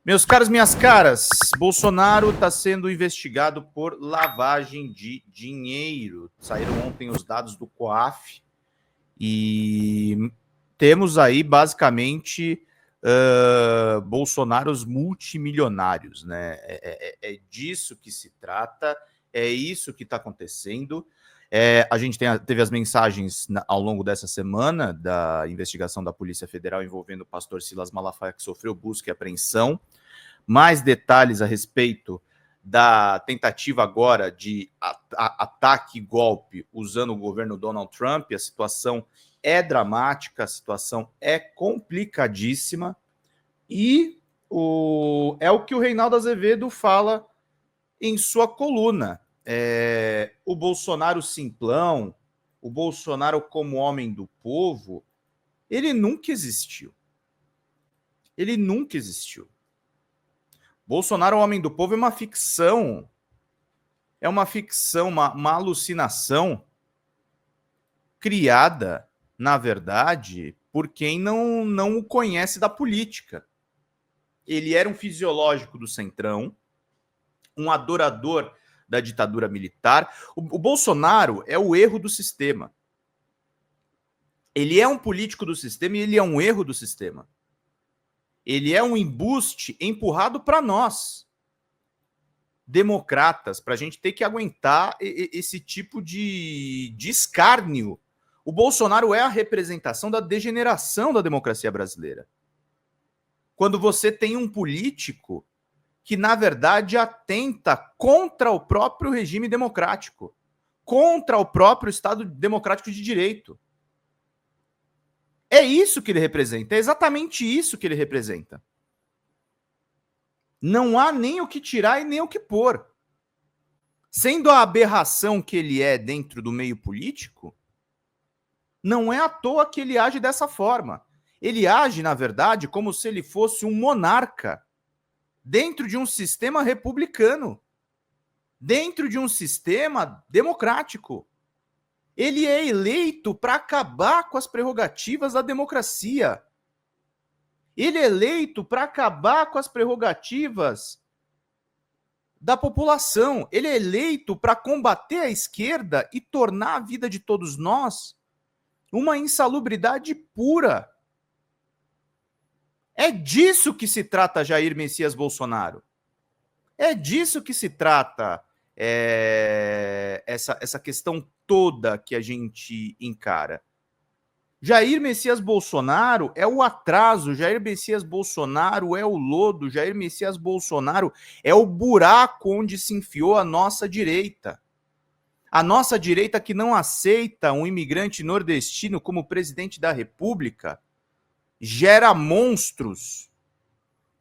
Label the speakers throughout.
Speaker 1: Meus caros, minhas caras, Bolsonaro está sendo investigado por lavagem de dinheiro. Saíram ontem os dados do COAF e temos aí basicamente Bolsonaros multimilionários, né? É disso que se trata, é isso que está acontecendo. A gente teve as mensagens ao longo dessa semana da investigação da Polícia Federal envolvendo o pastor Silas Malafaia, que sofreu busca e apreensão. Mais detalhes a respeito da tentativa agora de ataque e golpe usando o governo Donald Trump. A situação é dramática, a situação é complicadíssima e é o que o Reinaldo Azevedo fala em sua coluna. O Bolsonaro simplão, o Bolsonaro como homem do povo, ele nunca existiu. Ele nunca existiu. Bolsonaro, o homem do povo, é uma ficção. É uma ficção, uma alucinação criada, na verdade, por quem não o conhece da política. Ele era um fisiológico do Centrão, um adorador da ditadura militar. O Bolsonaro é o erro do sistema. Ele é um político do sistema e ele é um erro do sistema. Ele é um embuste empurrado para nós, democratas, para a gente ter que aguentar esse tipo de escárnio. O Bolsonaro é a representação da degeneração da democracia brasileira. Quando você tem um político que, na verdade, atenta contra o próprio regime democrático, contra o próprio Estado democrático de direito. É isso que ele representa, é exatamente isso que ele representa. Não há nem o que tirar e nem o que pôr. Sendo a aberração que ele é dentro do meio político, não é à toa que ele age dessa forma. Ele age, na verdade, como se ele fosse um monarca dentro de um sistema republicano, dentro de um sistema democrático. Ele é eleito para acabar com as prerrogativas da democracia. Ele é eleito para acabar com as prerrogativas da população. Ele é eleito para combater a esquerda e tornar a vida de todos nós uma insalubridade pura. É disso que se trata Jair Messias Bolsonaro. É disso que se trata essa questão toda que a gente encara. Jair Messias Bolsonaro é o atraso, Jair Messias Bolsonaro é o lodo, Jair Messias Bolsonaro é o buraco onde se enfiou a nossa direita. A nossa direita que não aceita um imigrante nordestino como presidente da República gera monstros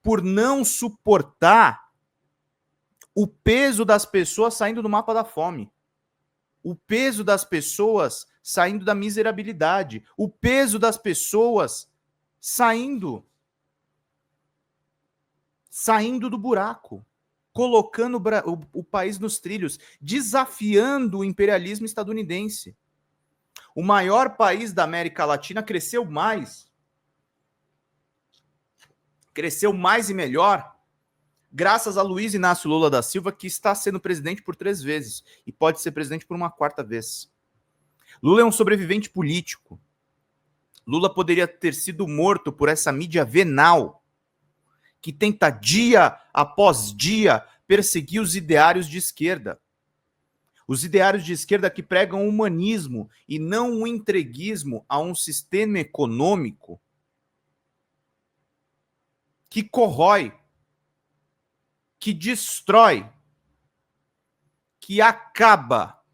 Speaker 1: por não suportar o peso das pessoas saindo do mapa da fome, o peso das pessoas saindo da miserabilidade, o peso das pessoas saindo do buraco, colocando o país nos trilhos, desafiando o imperialismo estadunidense. O maior país da América Latina cresceu mais e melhor, graças a Luiz Inácio Lula da Silva, que está sendo presidente por 3 vezes e pode ser presidente por uma 4ª vez. Lula é um sobrevivente político. Lula poderia ter sido morto por essa mídia venal que tenta dia após dia perseguir os ideários de esquerda. Os ideários de esquerda que pregam o humanismo e não o entreguismo a um sistema econômico que corrói, que destrói, que acaba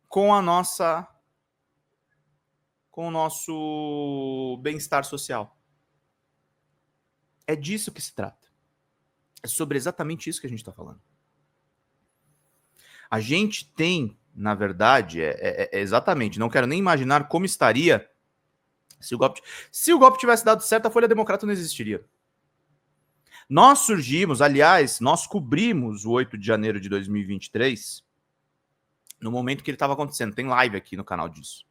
Speaker 1: com o nosso bem-estar social. É disso que se trata. É sobre exatamente isso que a gente está falando. A gente tem, na verdade, exatamente, não quero nem imaginar como estaria se o golpe tivesse dado certo, a Folha Democrata não existiria. Nós surgimos, aliás, nós cobrimos o 8 de janeiro de 2023 no momento que ele estava acontecendo. Tem live aqui no canal disso.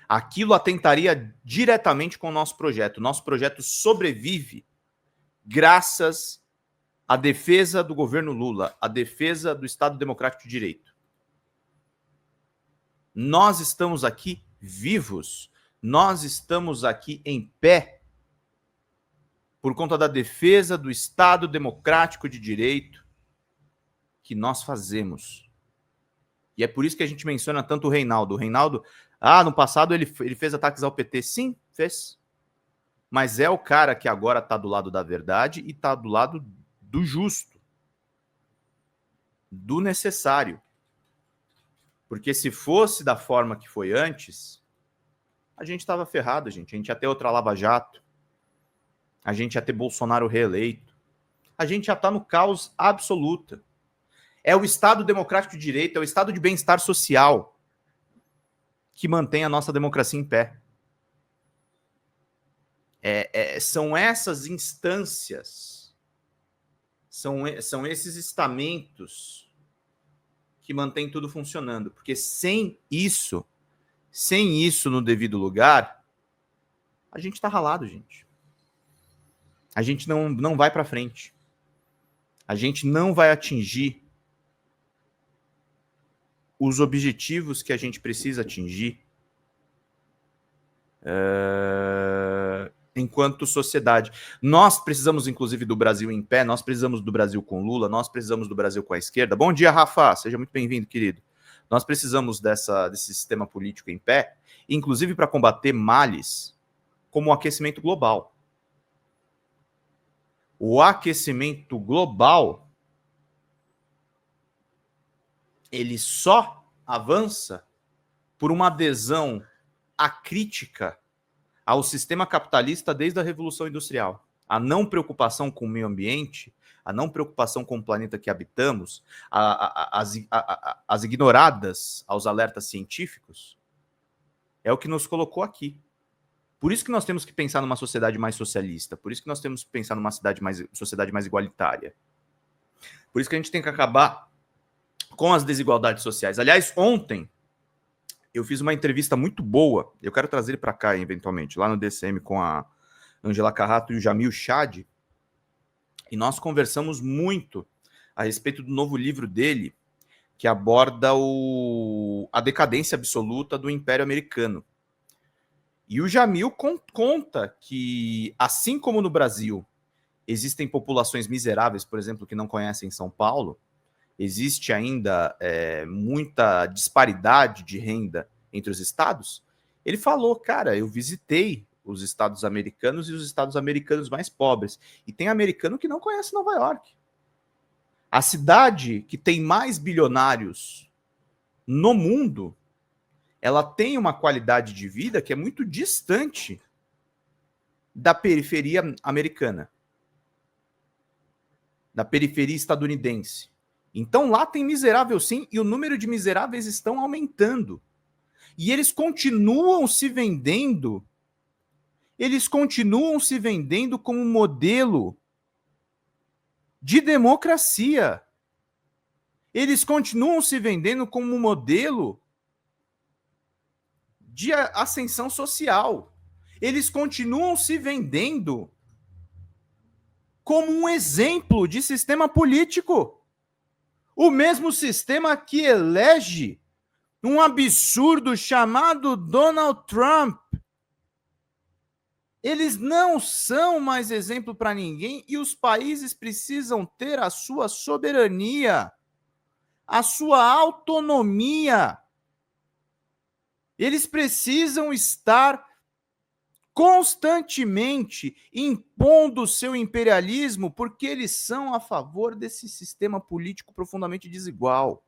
Speaker 1: aquilo atentaria diretamente com o nosso projeto. O nosso projeto sobrevive graças à defesa do governo Lula, à defesa do Estado Democrático de Direito. Nós estamos aqui vivos, nós estamos aqui em pé por conta da defesa do Estado Democrático de Direito que nós fazemos. E é por isso que a gente menciona tanto o Reinaldo. O Reinaldo, no passado ele fez ataques ao PT. Sim, fez. Mas é o cara que agora está do lado da verdade e está do lado do justo, do necessário. Porque se fosse da forma que foi antes, a gente estava ferrado, gente. A gente ia ter outra Lava Jato. A gente ia ter Bolsonaro reeleito. A gente já está no caos absoluto. É o Estado Democrático de Direito, é o Estado de bem-estar social que mantém a nossa democracia em pé. São essas instâncias, são esses estamentos que mantêm tudo funcionando. Porque sem isso no devido lugar, a gente está ralado, gente. A gente não vai para frente. A gente não vai atingir os objetivos que a gente precisa atingir enquanto sociedade. Nós precisamos, inclusive, do Brasil em pé, nós precisamos do Brasil com Lula, nós precisamos do Brasil com a esquerda. Bom dia, Rafa, seja muito bem-vindo, querido. Nós precisamos desse sistema político em pé, inclusive para combater males como o aquecimento global. O aquecimento global, ele só avança por uma adesão acrítica ao sistema capitalista desde a Revolução Industrial. A não preocupação com o meio ambiente, a não preocupação com o planeta que habitamos, as ignoradas aos alertas científicos, é o que nos colocou aqui. Por isso que nós temos que pensar numa sociedade mais socialista, por isso que nós temos que pensar numa sociedade mais igualitária. Por isso que a gente tem que acabar com as desigualdades sociais. Aliás, ontem eu fiz uma entrevista muito boa, eu quero trazer ele para cá eventualmente, lá no DCM com a Angela Carrato e o Jamil Chad, e nós conversamos muito a respeito do novo livro dele, que aborda a decadência absoluta do Império Americano. E o Jamil conta que, assim como no Brasil existem populações miseráveis, por exemplo, que não conhecem São Paulo, existe ainda muita disparidade de renda entre os estados. Ele falou, cara, eu visitei os estados americanos e os estados americanos mais pobres, e tem americano que não conhece Nova York. A cidade que tem mais bilionários no mundo, ela tem uma qualidade de vida que é muito distante da periferia americana, da periferia estadunidense. Então lá tem miserável sim, e o número de miseráveis estão aumentando. E eles continuam se vendendo como um modelo de democracia. Eles continuam se vendendo como um modelo de ascensão social. Eles continuam se vendendo como um exemplo de sistema político. O mesmo sistema que elege um absurdo chamado Donald Trump. Eles não são mais exemplo para ninguém e os países precisam ter a sua soberania, a sua autonomia. Eles precisam estar constantemente impondo o seu imperialismo porque eles são a favor desse sistema político profundamente desigual.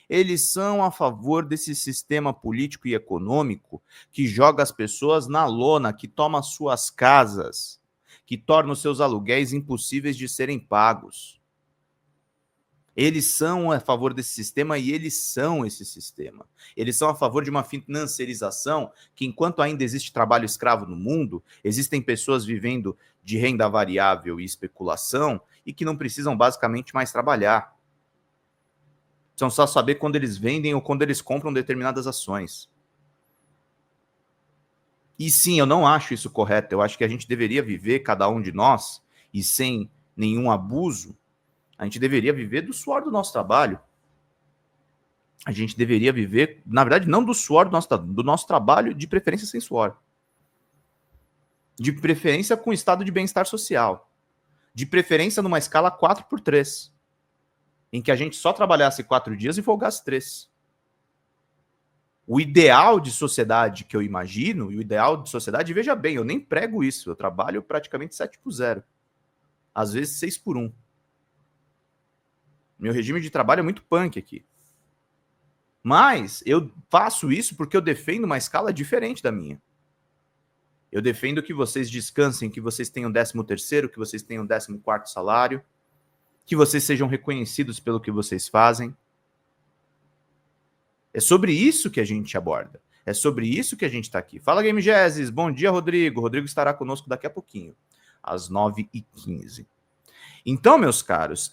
Speaker 1: Eles são a favor desse sistema político e econômico que joga as pessoas na lona, que toma suas casas, que torna os seus aluguéis impossíveis de serem pagos. Eles são a favor desse sistema e eles são esse sistema. Eles são a favor de uma financiarização que, enquanto ainda existe trabalho escravo no mundo, existem pessoas vivendo de renda variável e especulação e que não precisam basicamente mais trabalhar. Precisam só saber quando eles vendem ou quando eles compram determinadas ações. E sim, eu não acho isso correto. Eu acho que a gente deveria viver, cada um de nós, e sem nenhum abuso, a gente deveria viver do suor do nosso trabalho. A gente deveria viver, na verdade, não do suor do nosso trabalho, de preferência sem suor. De preferência com estado de bem-estar social. De preferência numa escala 4x3, em que a gente só trabalhasse 4 dias e folgasse 3. O ideal de sociedade que eu imagino, e o ideal de sociedade, veja bem, eu nem prego isso, eu trabalho praticamente 7x0. Às vezes 6x1. Meu regime de trabalho é muito punk aqui. Mas eu faço isso porque eu defendo uma escala diferente da minha. Eu defendo que vocês descansem, que vocês tenham 13º, que vocês tenham 14º salário, que vocês sejam reconhecidos pelo que vocês fazem. É sobre isso que a gente aborda. É sobre isso que a gente está aqui. Fala, Game Jesus. Bom dia, Rodrigo. Rodrigo estará conosco daqui a pouquinho, às 9h15. Então, meus caros,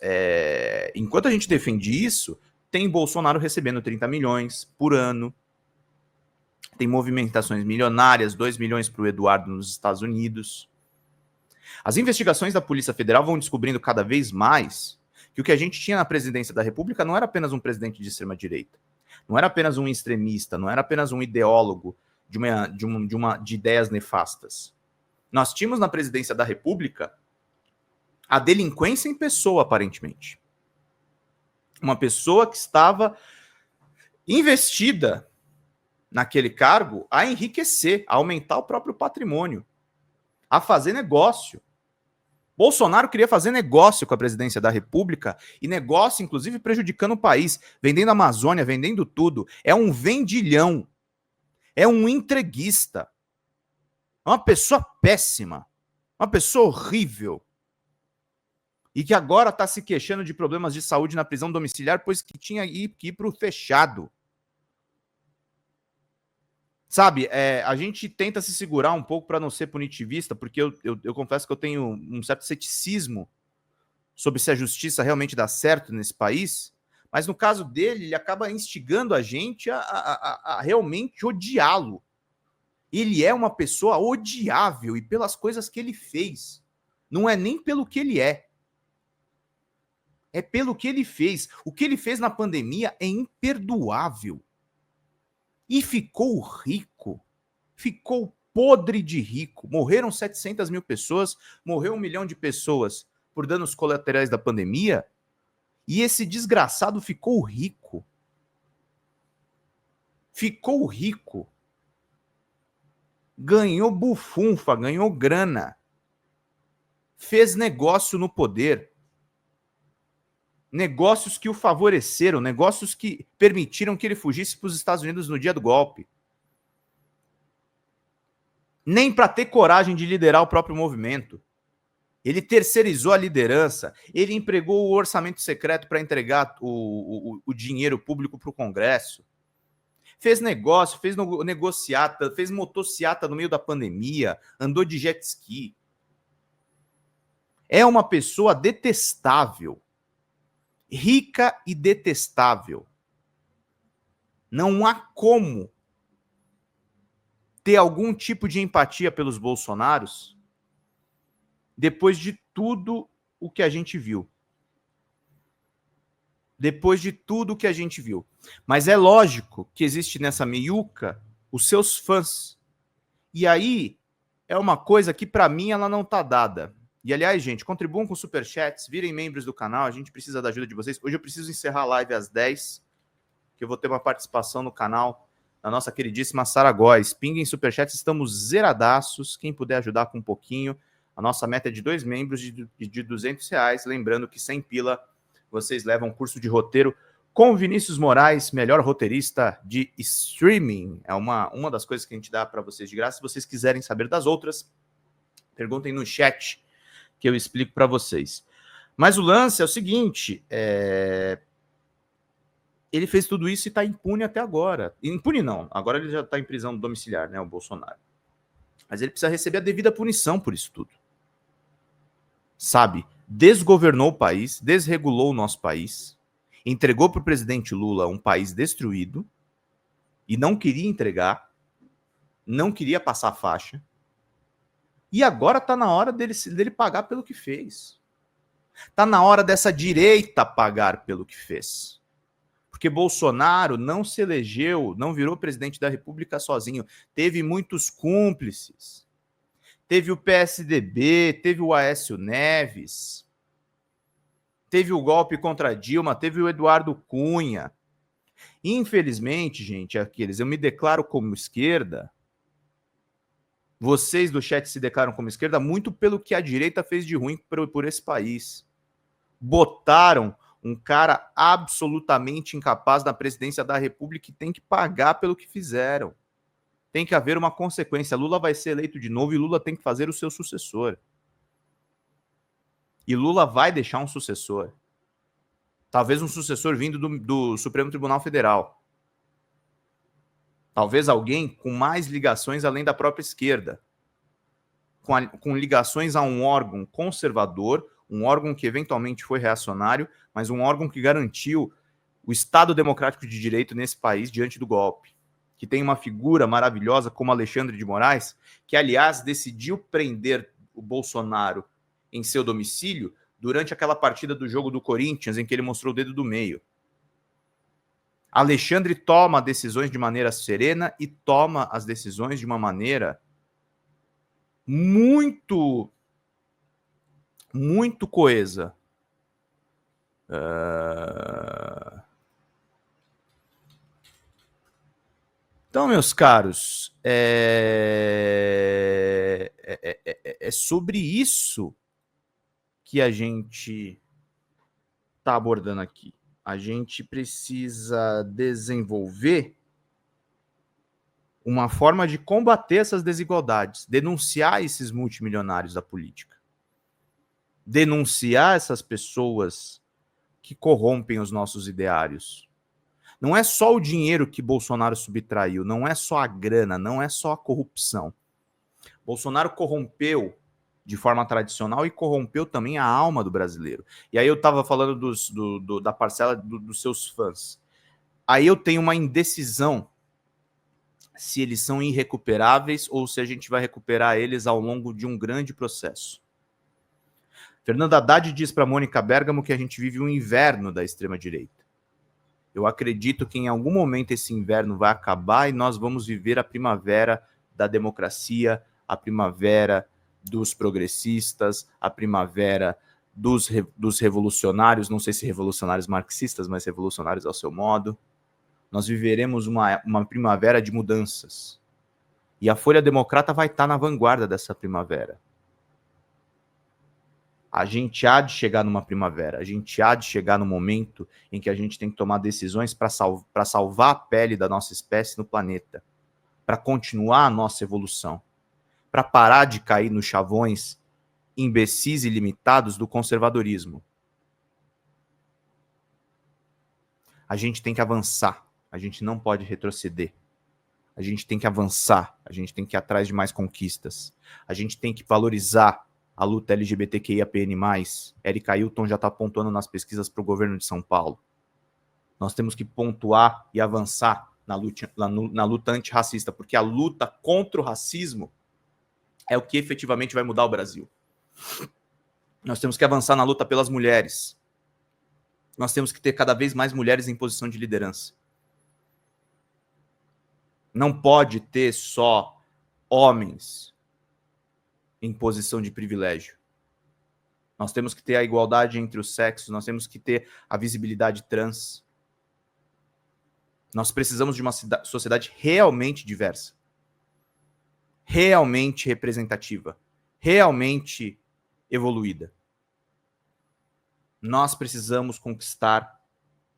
Speaker 1: enquanto a gente defende isso, tem Bolsonaro recebendo 30 milhões por ano, tem movimentações milionárias, 2 milhões para o Eduardo nos Estados Unidos. As investigações da Polícia Federal vão descobrindo cada vez mais que o que a gente tinha na presidência da República não era apenas um presidente de extrema-direita, não era apenas um extremista, não era apenas um ideólogo de ideias nefastas. Nós tínhamos na presidência da República a delinquência em pessoa, aparentemente. Uma pessoa que estava investida naquele cargo a enriquecer, a aumentar o próprio patrimônio, a fazer negócio. Bolsonaro queria fazer negócio com a presidência da República e negócio, inclusive, prejudicando o país, vendendo a Amazônia, vendendo tudo. É um vendilhão. É um entreguista. É uma pessoa péssima. Uma pessoa horrível. E que agora está se queixando de problemas de saúde na prisão domiciliar, pois que tinha que ir para o fechado. Sabe, a gente tenta se segurar um pouco para não ser punitivista, porque eu confesso que eu tenho um certo ceticismo sobre se a justiça realmente dá certo nesse país, mas no caso dele, ele acaba instigando a gente a realmente odiá-lo. Ele é uma pessoa odiável e pelas coisas que ele fez. Não é nem pelo que ele é. É pelo que ele fez. O que ele fez na pandemia é imperdoável. E ficou rico. Ficou podre de rico. Morreram 700 mil pessoas, morreu 1 milhão de pessoas por danos colaterais da pandemia. E esse desgraçado ficou rico. Ficou rico. Ganhou bufunfa, ganhou grana. Fez negócio no poder. Negócios que o favoreceram, negócios que permitiram que ele fugisse para os Estados Unidos no dia do golpe. Nem para ter coragem de liderar o próprio movimento. Ele terceirizou a liderança, ele empregou o orçamento secreto para entregar o dinheiro público para o Congresso. Fez negócio, fez negociata, fez motociata no meio da pandemia, andou de jet ski. É uma pessoa detestável. Rica e detestável. Não há como ter algum tipo de empatia pelos Bolsonaros depois de tudo o que a gente viu. Depois de tudo o que a gente viu. Mas é lógico que existe nessa meiuca os seus fãs. E aí é uma coisa que para mim ela não tá dada. E, aliás, gente, contribuam com superchats, virem membros do canal, a gente precisa da ajuda de vocês. Hoje eu preciso encerrar a live às 10, que eu vou ter uma participação no canal da nossa queridíssima Sara Góes. Pinguem superchats, estamos zeradaços. Quem puder ajudar com um pouquinho, a nossa meta é de 2 membros de R$200. Lembrando que 100 pila vocês levam um curso de roteiro com Vinícius Moraes, melhor roteirista de streaming. É uma das coisas que a gente dá para vocês de graça. Se vocês quiserem saber das outras, perguntem no chat, que eu explico para vocês. Mas o lance é o seguinte, ele fez tudo isso e está impune até agora. Impune não, agora ele já está em prisão domiciliar, né, o Bolsonaro. Mas ele precisa receber a devida punição por isso tudo. Sabe, desgovernou o país, desregulou o nosso país, entregou para o presidente Lula um país destruído e não queria entregar não queria passar a faixa, e agora está na hora dele pagar pelo que fez. Está na hora dessa direita pagar pelo que fez. Porque Bolsonaro não se elegeu, não virou presidente da República sozinho. Teve muitos cúmplices. Teve o PSDB, teve o Aécio Neves, teve o golpe contra Dilma, teve o Eduardo Cunha. Infelizmente, gente, eu me declaro como esquerda. Vocês do chat se declaram como esquerda muito pelo que a direita fez de ruim por esse país. Botaram um cara absolutamente incapaz na presidência da República que tem que pagar pelo que fizeram. Tem que haver uma consequência. Lula vai ser eleito de novo e Lula tem que fazer o seu sucessor. E Lula vai deixar um sucessor. Talvez um sucessor vindo do Supremo Tribunal Federal. Talvez alguém com mais ligações além da própria esquerda. Com ligações a um órgão conservador, um órgão que eventualmente foi reacionário, mas um órgão que garantiu o Estado democrático de direito nesse país diante do golpe. Que tem uma figura maravilhosa como Alexandre de Moraes, que, aliás, decidiu prender o Bolsonaro em seu domicílio durante aquela partida do jogo do Corinthians, em que ele mostrou o dedo do meio. Alexandre toma decisões de maneira serena e toma as decisões de uma maneira muito coesa. Então, meus caros, é sobre isso que a gente está abordando aqui. A gente precisa desenvolver uma forma de combater essas desigualdades, denunciar esses multimilionários da política, denunciar essas pessoas que corrompem os nossos ideários. Não é só o dinheiro que Bolsonaro subtraiu, não é só a grana, não é só a corrupção. Bolsonaro corrompeu de forma tradicional e corrompeu também a alma do brasileiro. E aí eu estava falando da parcela dos seus fãs. Aí eu tenho uma indecisão se eles são irrecuperáveis ou se a gente vai recuperar eles ao longo de um grande processo. Fernando Haddad diz para Mônica Bergamo que a gente vive um inverno da extrema-direita. Eu acredito que em algum momento esse inverno vai acabar e nós vamos viver a primavera da democracia, a primavera dos progressistas, a primavera dos revolucionários, não sei se revolucionários marxistas, mas revolucionários ao seu modo. Nós viveremos uma primavera de mudanças. E a Folha Democrata vai estar na vanguarda dessa primavera. A gente há de chegar numa primavera, a gente há de chegar no momento em que a gente tem que tomar decisões para salvar a pele da nossa espécie no planeta, para continuar a nossa evolução, para parar de cair nos chavões imbecis e limitados do conservadorismo. A gente tem que avançar, a gente não pode retroceder. A gente tem que avançar, a gente tem que ir atrás de mais conquistas. A gente tem que valorizar a luta LGBTQIAPN+. Érica Hilton já está pontuando nas pesquisas para o governo de São Paulo. Nós temos que pontuar e avançar na luta antirracista, porque a luta contra o racismo é o que efetivamente vai mudar o Brasil. Nós temos que avançar na luta pelas mulheres. Nós temos que ter cada vez mais mulheres em posição de liderança. Não pode ter só homens em posição de privilégio. Nós temos que ter a igualdade entre os sexos, nós temos que ter a visibilidade trans. Nós precisamos de uma sociedade realmente diversa, realmente representativa, realmente evoluída. Nós precisamos conquistar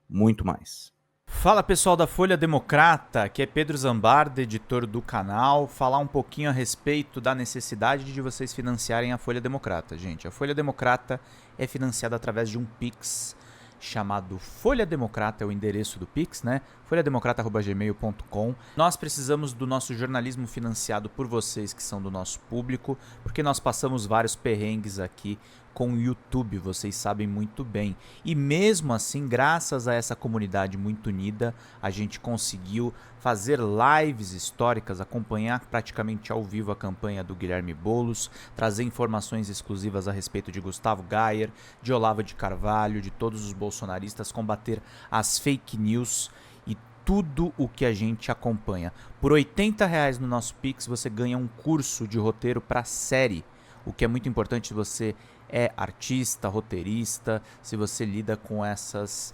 Speaker 1: muito mais. Fala pessoal da Folha Democrata, aqui é Pedro Zambarda, editor do canal, falar um pouquinho a respeito da necessidade de vocês financiarem a Folha Democrata. Gente, a Folha Democrata é financiada através de um Pix chamado Folha Democrata, é o endereço do Pix, né? folhademocrata@gmail.com. Nós precisamos do nosso jornalismo financiado por vocês que são do nosso público, porque nós passamos vários perrengues aqui
Speaker 2: com o YouTube, vocês sabem muito bem. E mesmo assim, graças a essa comunidade muito unida, a gente conseguiu fazer lives históricas, acompanhar praticamente ao vivo a campanha do Guilherme Boulos, trazer informações exclusivas a respeito de Gustavo Gayer, de Olavo de Carvalho, de todos os bolsonaristas, combater as fake news e tudo o que a gente acompanha. Por R$80 no nosso Pix você ganha um curso de roteiro para série, o que é muito importante se você é artista, roteirista, se você lida com essas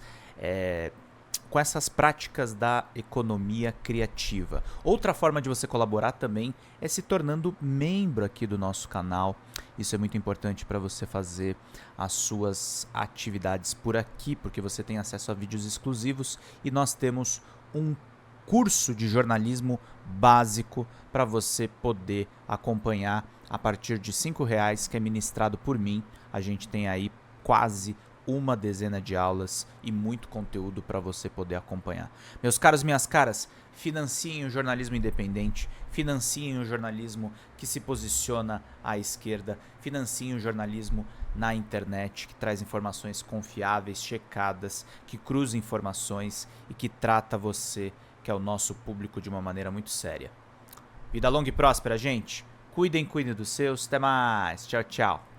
Speaker 2: práticas da economia criativa. Outra forma de você colaborar também é se tornando membro aqui do nosso canal. Isso é muito importante para você fazer as suas atividades por aqui, porque você tem acesso a vídeos exclusivos e nós temos um curso de jornalismo básico para você poder acompanhar a partir de R$5, que é ministrado por mim. A gente tem aí quase uma dezena de aulas e muito conteúdo para você poder acompanhar. Meus caros, minhas caras, financiem o jornalismo independente, financiem o jornalismo que se posiciona à esquerda, financiem o jornalismo na internet, que traz informações confiáveis, checadas, que cruza informações e que trata você, que é o nosso público, de uma maneira muito séria. Vida longa e próspera, gente. Cuidem dos seus. Até mais. Tchau, tchau.